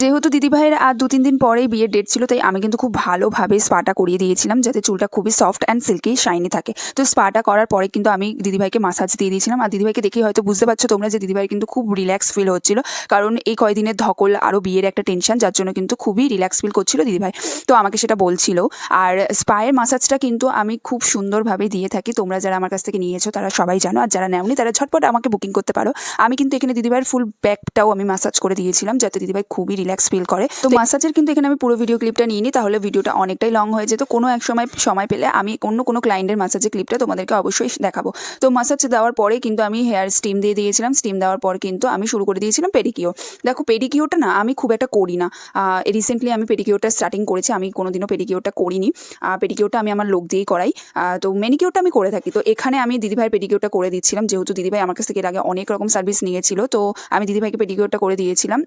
যেহেতু দিদিভাইয়ের আর 2-3 দিন পরেই বিয়ের ডেট ছিল, তাই আমি কিন্তু খুব ভালোভাবে স্পাটা করিয়ে দিয়েছিলাম যাতে চুলটা খুবই সফট অ্যান্ড সিল্কি শাইনি থাকে। তো স্পাটা করার পরে কিন্তু আমি দিদিভাইকে মাসাজ দিয়ে দিয়েছিলাম। আর দিদিভাইকে দেখেই হয়তো বুঝতে পারছো তোমরা যে দিদিভাইয়ের কিন্তু খুব রিল্যাক্স ফিল হচ্ছিল, কারণ এই কয়দিনের ধকল আরও বিয়ের একটা টেনশন, যার জন্য কিন্তু খুবই রিল্যাক্স ফিল করছিল দিদিভাই। তো আমাকে সেটা বলছিল। আর স্পায়ের মাসাজটা কিন্তু আমি খুব সুন্দরভাবে দিয়ে থাকি। তোমরা যারা আমার কাছ থেকে নিয়েছো তারা সবাই জানো, আর যারা নেওনি তারা ঝটপট আমাকে বুকিং করতে পারো। আমি কিন্তু এখানে দিদিভাইয়ের ফুল ব্যাকটাও আমি মাসাজ করে দিয়েছিলাম যাতে দিদিভাই খুবই রিল্যাক্স ফিল করে। তো মাসাজের কিন্তু এখানে আমি পুরো ভিডিও ক্লিপটা নিয়ে নিই, তাহলে ভিডিওটা অনেকটাই লং হয়ে যেত। কোনো এক সময় পেলে আমি অন্য কোনো ক্লায়েন্টের মাসাজের ক্লিপটা তোমাদেরকে অবশ্যই দেখাবো। তো মাসাজ দেওয়ার পরে কিন্তু আমি হেয়ার স্টিম দিয়ে দিয়েছিলাম। স্টিম দেওয়ার পর কিন্তু আমি শুরু করে দিয়েছিলাম পেডিকিওর। দেখো পেডিকিওরটা না আমি খুব একটা করি না, রিসেন্টলি আমি পেডিকিওরটা স্টার্টিং করেছি। আমি কোনোদিনও পেডিকিওরটা করিনি। পেডিকিওরটা আমি আমার লোক দিয়েই করাই। তো ম্যানিকিওরটা আমি করে থাকি। তো এখানে আমি দিদিভাইয়ের পেডিকিওরটা করে দিচ্ছিলাম, যেহেতু দিদিভাই আমার কাছ থেকে এর আগে অনেক রকম সার্ভিস নিয়েছিল। তো আমি দিদিভাইকে পেডিকিওরটা করে দিয়েছিলাম।